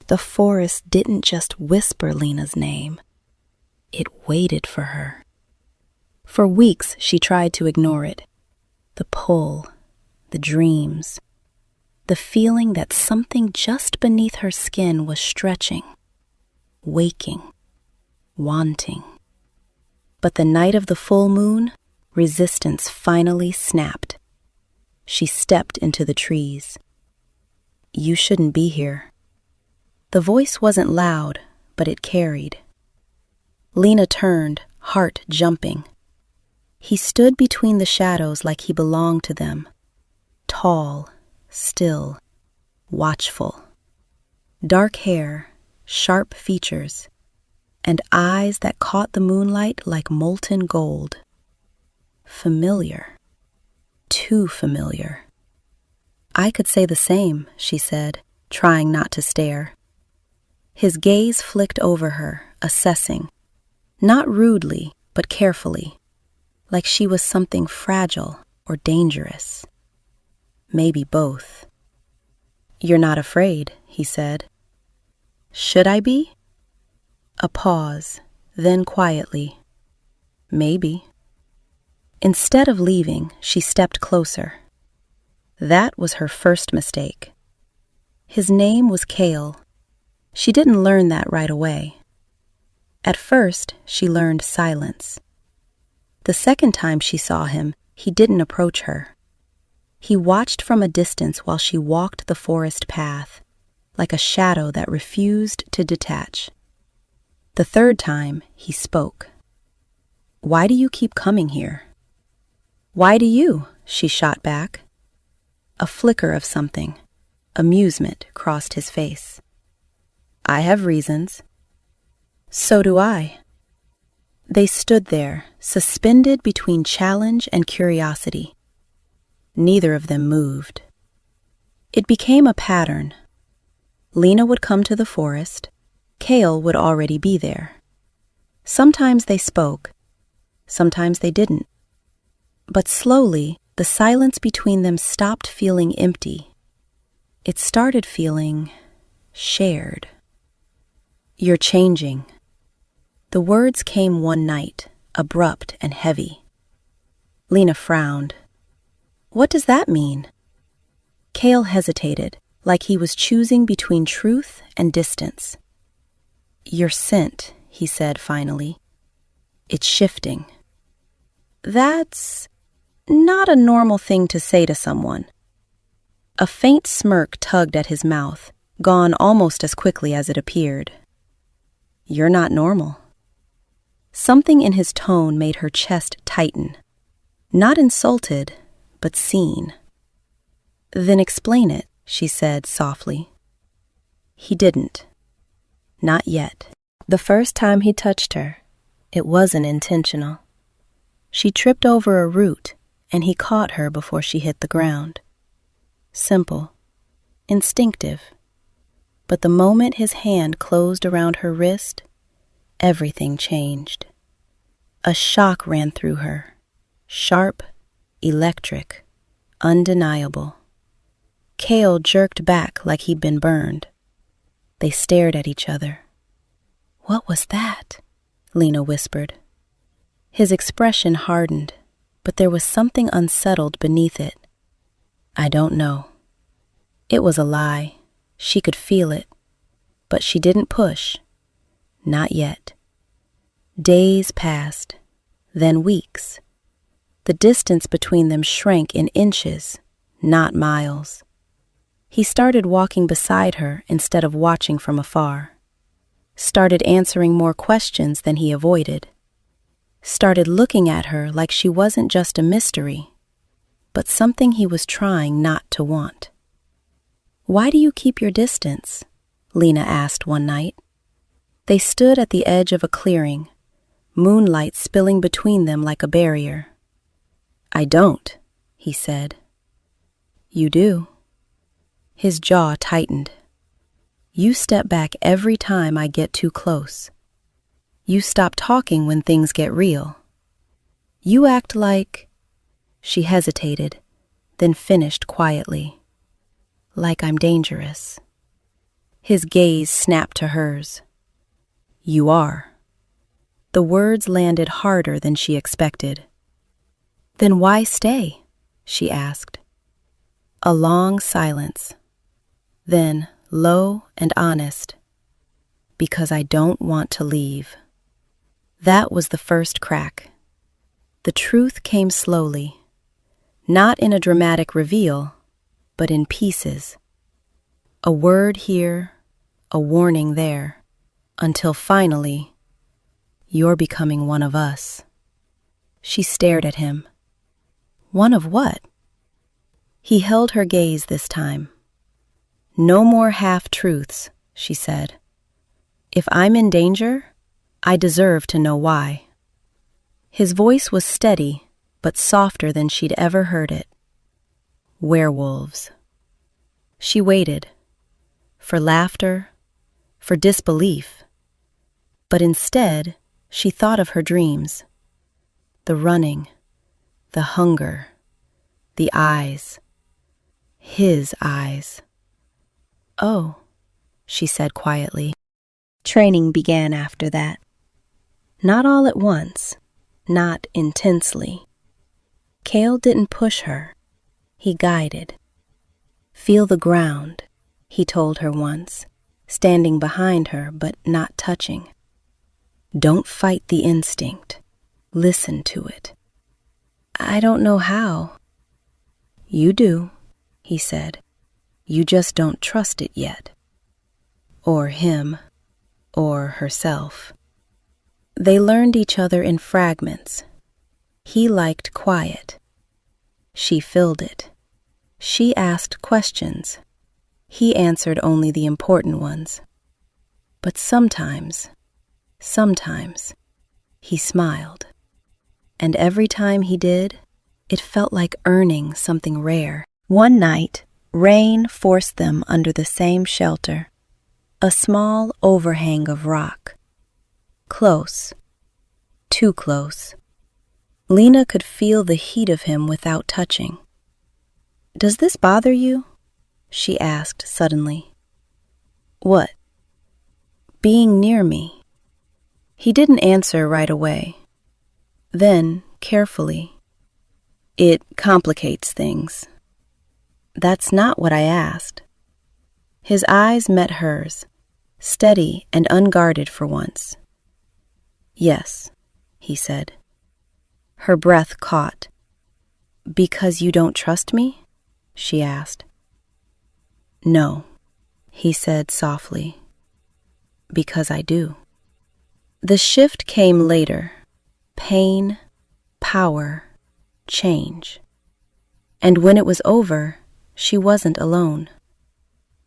The forest didn't just whisper Lena's name. It waited for her. For weeks, she tried to ignore it. The pull, the dreams, the feeling that something just beneath her skin was stretching, waking, wanting. But the night of the full moon, resistance finally snapped. She stepped into the trees. "You shouldn't be here." The voice wasn't loud, but it carried. Lena turned, heart jumping. He stood between the shadows like he belonged to them. Tall, still, watchful. Dark hair, sharp features, and eyes that caught the moonlight like molten gold. Familiar. Too familiar. "I could say the same," she said, trying not to stare. His gaze flicked over her, assessing. Not rudely, but carefully, like she was something fragile or dangerous. Maybe both. "You're not afraid," he said. "Should I be?" A pause, then quietly. "Maybe." Instead of leaving, she stepped closer. That was her first mistake. His name was Kael. She didn't learn that right away. At first, she learned silence. The second time she saw him, he didn't approach her. He watched from a distance while she walked the forest path, like a shadow that refused to detach. The third time, he spoke. "Why do you keep coming here?" "Why do you?" she shot back. A flicker of something, amusement, crossed his face. "I have reasons." "So do I." They stood there, suspended between challenge and curiosity. Neither of them moved. It became a pattern. Lena would come to the forest. Kael would already be there. Sometimes they spoke. Sometimes they didn't. But slowly, the silence between them stopped feeling empty. It started feeling shared. "You're changing." The words came one night, abrupt and heavy. Lena frowned. "What does that mean?" Kael hesitated, like he was choosing between truth and distance. "Your scent," he said finally. "It's shifting." That's not a normal thing to say to someone. A faint smirk tugged at his mouth, gone almost as quickly as it appeared. "You're not normal." Something in his tone made her chest tighten. Not insulted, but seen. "Then explain it," she said softly. He didn't. Not yet. The first time he touched her, it wasn't intentional. She tripped over a root, and he caught her before she hit the ground. Simple. Instinctive. But the moment his hand closed around her wrist, everything changed. A shock ran through her. Sharp, electric, undeniable. Kael jerked back like he'd been burned. They stared at each other. "What was that?" Lena whispered. His expression hardened, but there was something unsettled beneath it. "I don't know." It was a lie. She could feel it. But she didn't push. Not yet. Days passed, then weeks. The distance between them shrank in inches, not miles. He started walking beside her instead of watching from afar. Started answering more questions than he avoided. Started looking at her like she wasn't just a mystery, but something he was trying not to want. "Why do you keep your distance?" Lena asked one night. They stood at the edge of a clearing, moonlight spilling between them like a barrier. "I don't," he said. "You do." His jaw tightened. "You step back every time I get too close. You stop talking when things get real. You act like—" She hesitated, then finished quietly. "Like I'm dangerous." His gaze snapped to hers. "You are." The words landed harder than she expected. "Then why stay?" she asked. A long silence. Then, low and honest, "Because I don't want to leave." That was the first crack. The truth came slowly, not in a dramatic reveal, but in pieces. A word here, a warning there, until finally, "You're becoming one of us." She stared at him. One of what? He held her gaze this time. "No more half-truths," she said. "If I'm in danger, I deserve to know why." His voice was steady, but softer than she'd ever heard it. Werewolves. She waited. For laughter, for disbelief. But instead, she thought of her dreams. The running, the hunger, the eyes. His eyes. "Oh," she said quietly. Training began after that. Not all at once, not intensely. Kael didn't push her. He guided. "Feel the ground," he told her once, standing behind her but not touching. "Don't fight the instinct. Listen to it." "I don't know how." "You do," he said. "You just don't trust it yet. Or him, or herself." They learned each other in fragments. He liked quiet. She filled it. She asked questions. He answered only the important ones. But sometimes, he smiled. And every time he did, it felt like earning something rare. One night, rain forced them under the same shelter, a small overhang of rock. Close, too close. Lena could feel the heat of him without touching. "Does this bother you?" she asked suddenly. "What?" "Being near me." He didn't answer right away. Then, carefully, "It complicates things." "That's not what I asked." His eyes met hers, steady and unguarded for once. "Yes," he said. Her breath caught. "Because you don't trust me?" she asked. "No," he said softly. "Because I do." The shift came later. Pain, power, change. And when it was over, she wasn't alone.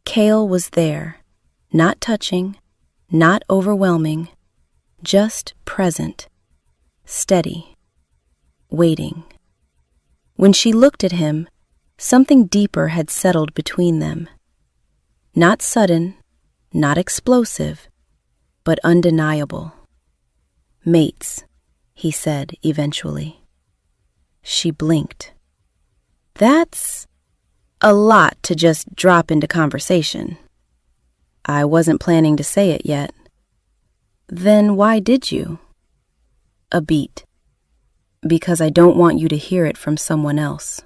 Kael was there, not touching, not overwhelming, just present, steady, waiting. When she looked at him, something deeper had settled between them. Not sudden, not explosive, but undeniable. "Mates," he said eventually. She blinked. "That's a lot to just drop into conversation." "I wasn't planning to say it yet." "Then why did you?" A beat. "Because I don't want you to hear it from someone else."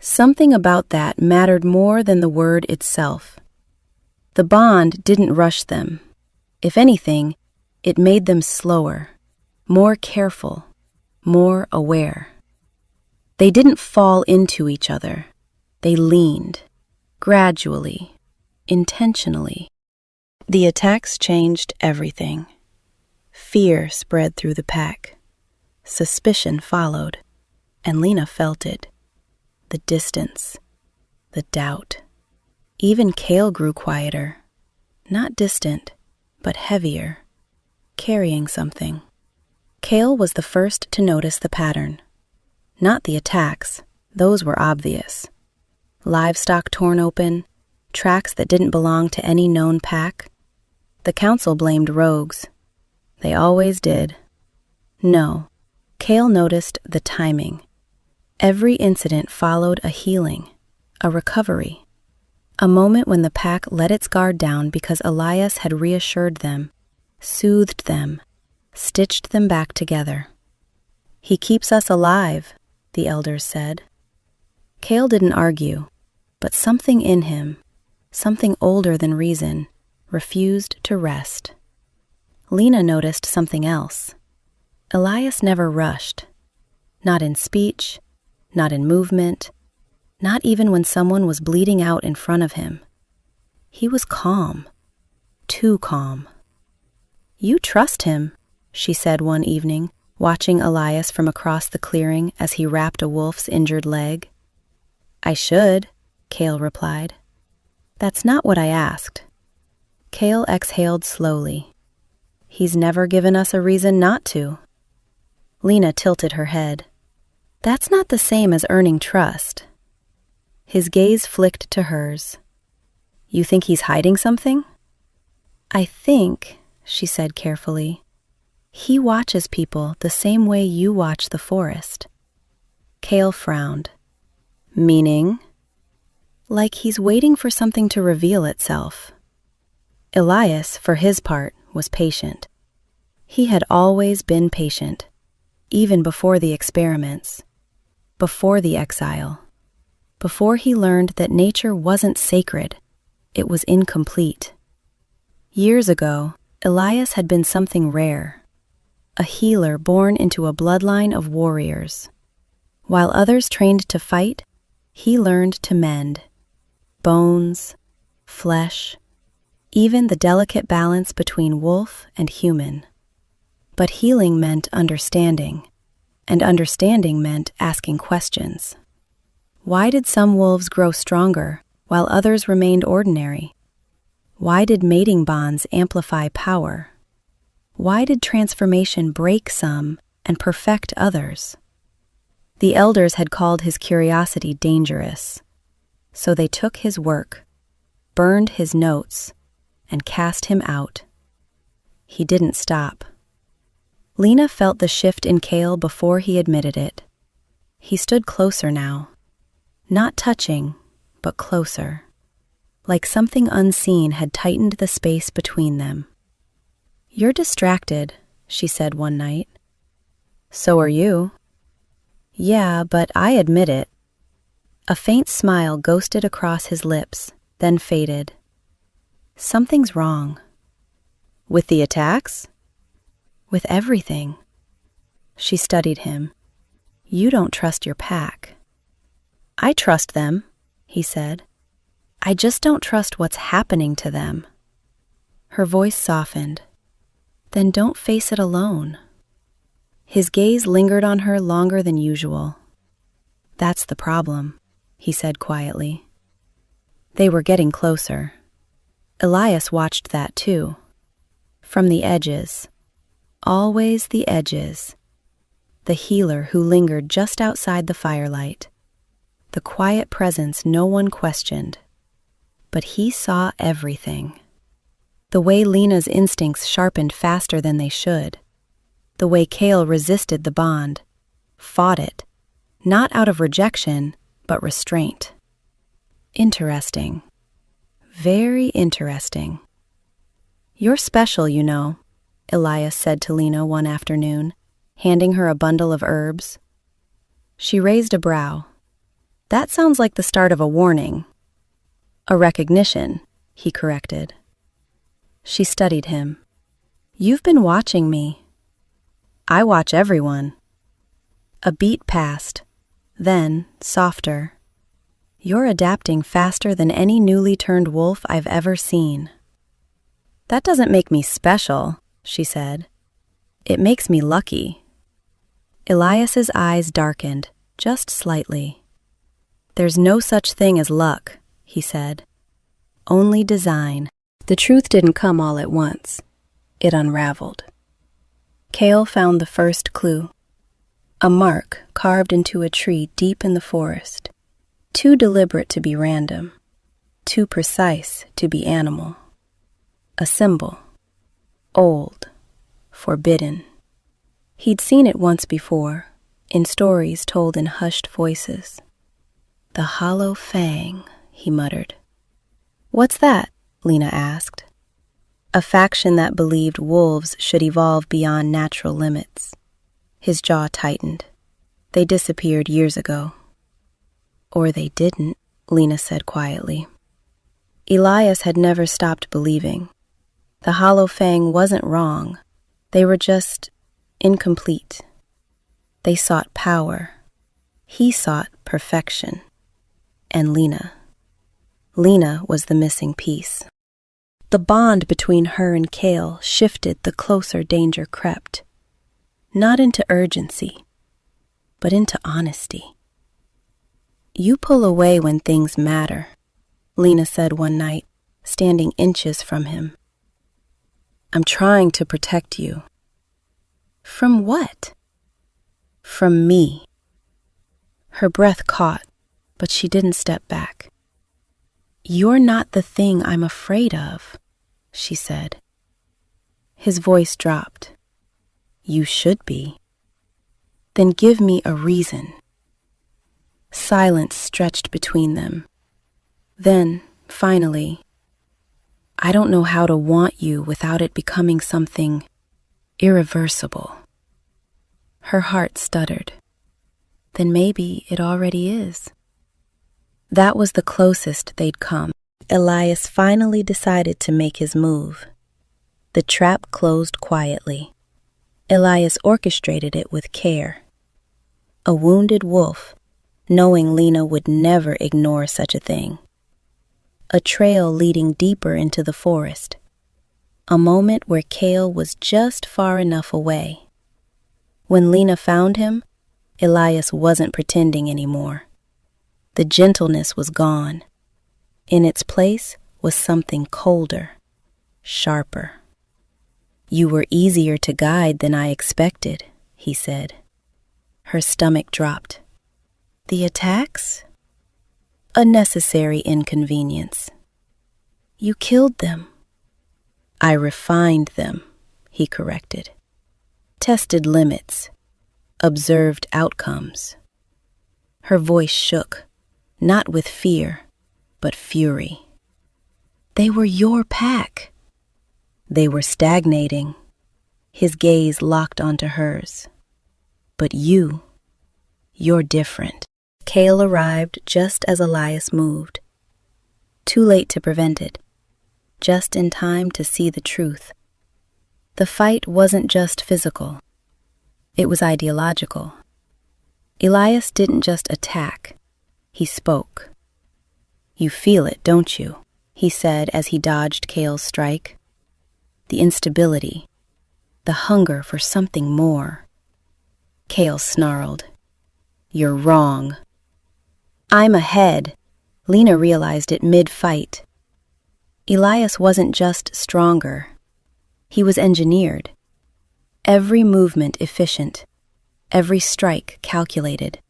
Something about that mattered more than the word itself. The bond didn't rush them. If anything, it made them slower, more careful, more aware. They didn't fall into each other. They leaned, gradually, intentionally. The attacks changed everything. Fear spread through the pack. Suspicion followed, and Lena felt it. The distance, the doubt. Even Kael grew quieter, not distant, but heavier, carrying something. Kael was the first to notice the pattern. Not the attacks, those were obvious. Livestock torn open, tracks that didn't belong to any known pack. The council blamed rogues. They always did. No, Kael noticed the timing. Every incident followed a healing, a recovery. A moment when the pack let its guard down because Elias had reassured them, soothed them, stitched them back together. "He keeps us alive," the elders said. Kael didn't argue, but something in him, something older than reason, refused to rest. Lena noticed something else. Elias never rushed. Not in speech, not in movement, not even when someone was bleeding out in front of him. He was calm, too calm. "You trust him," she said one evening, watching Elias from across the clearing as he wrapped a wolf's injured leg. "I should," Kael replied. "That's not what I asked." Kael exhaled slowly. "He's never given us a reason not to." Lena tilted her head. "That's not the same as earning trust." His gaze flicked to hers. "You think he's hiding something?" "I think," she said carefully, "he watches people the same way you watch the forest." Kael frowned. "Meaning?" "Like he's waiting for something to reveal itself." Elias, for his part, was patient. He had always been patient, even before the experiments, before the exile, before he learned that nature wasn't sacred, it was incomplete. Years ago, Elias had been something rare, a healer born into a bloodline of warriors. While others trained to fight, he learned to mend. Bones, flesh, even the delicate balance between wolf and human. But healing meant understanding, and understanding meant asking questions. Why did some wolves grow stronger while others remained ordinary? Why did mating bonds amplify power? Why did transformation break some and perfect others? The elders had called his curiosity dangerous, so they took his work, burned his notes, and cast him out. He didn't stop. Lena felt the shift in Kael before he admitted it. He stood closer now. Not touching, but closer. Like something unseen had tightened the space between them. "You're distracted," she said one night. "So are you." "Yeah, but I admit it." A faint smile ghosted across his lips, then faded. "Something's wrong." "With the attacks?" "With everything." She studied him. "You don't trust your pack." "I trust them," he said. "I just don't trust what's happening to them." Her voice softened. "Then don't face it alone." His gaze lingered on her longer than usual. "That's the problem," he said quietly. They were getting closer. Elias watched that too. From the edges. Always the edges. The healer who lingered just outside the firelight. The quiet presence no one questioned. But he saw everything. The way Lena's instincts sharpened faster than they should. The way Kael resisted the bond, fought it, not out of rejection, but restraint. Interesting. Very interesting. "You're special, you know," Elias said to Lena one afternoon, handing her a bundle of herbs. She raised a brow. "That sounds like the start of a warning." "A recognition," he corrected. She studied him. "You've been watching me." "I watch everyone." A beat passed. Then, softer. "You're adapting faster than any newly turned wolf I've ever seen." "That doesn't make me special," she said. "It makes me lucky." Elias's eyes darkened, just slightly. "There's no such thing as luck," he said. "Only design." The truth didn't come all at once. It unraveled. Kael found the first clue. A mark carved into a tree deep in the forest. Too deliberate to be random. Too precise to be animal. A symbol. Old. Forbidden. He'd seen it once before, in stories told in hushed voices. "The hollow fang," he muttered. What's that? Lena asked. A faction that believed wolves should evolve beyond natural limits. His jaw tightened. They disappeared years ago. Or they didn't, Lena said quietly. Elias had never stopped believing. The Hollow Fang wasn't wrong. They were just incomplete. They sought power. He sought perfection. And Lena was the missing piece. The bond between her and Kael shifted the closer danger crept. Not into urgency, but into honesty. You pull away when things matter, Lena said one night, standing inches from him. I'm trying to protect you. From what? From me. Her breath caught, but she didn't step back. You're not the thing I'm afraid of, she said. His voice dropped. You should be. Then give me a reason. Silence stretched between them. Then, finally, I don't know how to want you without it becoming something irreversible. Her heart stuttered. Then maybe it already is. That was the closest they'd come. Elias finally decided to make his move. The trap closed quietly. Elias orchestrated it with care. A wounded wolf, knowing Lena would never ignore such a thing. A trail leading deeper into the forest. A moment where Kael was just far enough away. When Lena found him, Elias wasn't pretending anymore. The gentleness was gone. In its place was something colder, sharper. You were easier to guide than I expected, he said. Her stomach dropped. The attacks? A necessary inconvenience. You killed them. I refined them, he corrected. Tested limits. Observed outcomes. Her voice shook, not with fear, but fury. They were your pack. They were stagnating. His gaze locked onto hers. But you're different. Kael arrived just as Elias moved. Too late to prevent it. Just in time to see the truth. The fight wasn't just physical. It was ideological. Elias didn't just attack. He spoke. You feel it, don't you? He said as he dodged Kael's strike. The instability. The hunger for something more. Kael snarled. You're wrong. I'm ahead. Lena realized it mid-fight. Elias wasn't just stronger. He was engineered. Every movement efficient. Every strike calculated.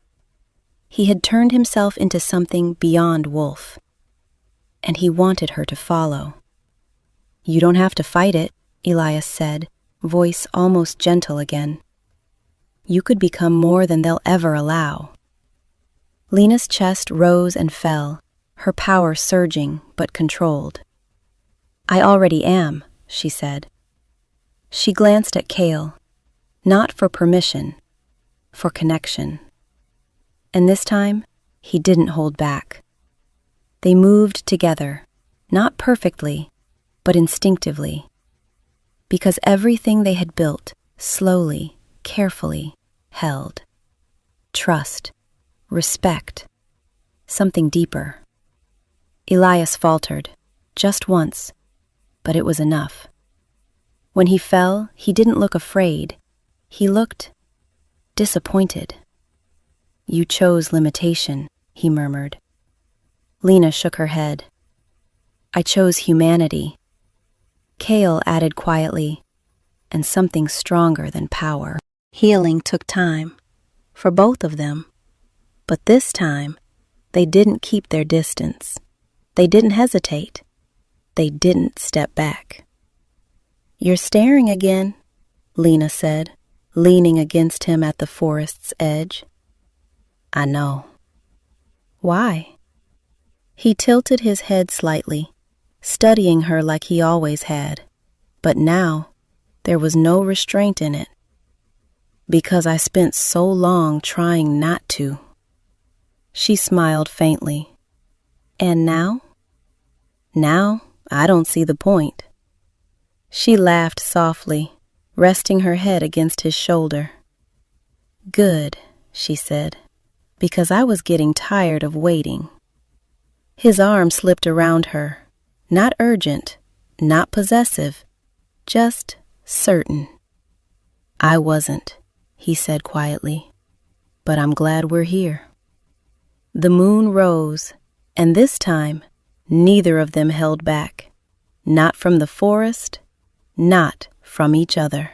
He had turned himself into something beyond wolf. And he wanted her to follow. You don't have to fight it, Elias said, voice almost gentle again. You could become more than they'll ever allow. Lena's chest rose and fell, her power surging but controlled. I already am, she said. She glanced at Kael, not for permission, for connection. And this time, he didn't hold back. They moved together, not perfectly, but instinctively. Because everything they had built, slowly, carefully, held. Trust, respect, something deeper. Elias faltered, just once, but it was enough. When he fell, he didn't look afraid. He looked disappointed. You chose limitation, he murmured. Lena shook her head. I chose humanity. Kael added quietly, and something stronger than power. Healing took time, for both of them. But this time, they didn't keep their distance. They didn't hesitate. They didn't step back. You're staring again, Lena said, leaning against him at the forest's edge. I know. Why? He tilted his head slightly, studying her like he always had, but now there was no restraint in it. Because I spent so long trying not to. She smiled faintly. And now? Now, I don't see the point. She laughed softly, resting her head against his shoulder. Good, she said, because I was getting tired of waiting. His arm slipped around her, not urgent, not possessive, just certain. I wasn't, he said quietly, but I'm glad we're here. The moon rose, and this time, neither of them held back, not from the forest, not from each other.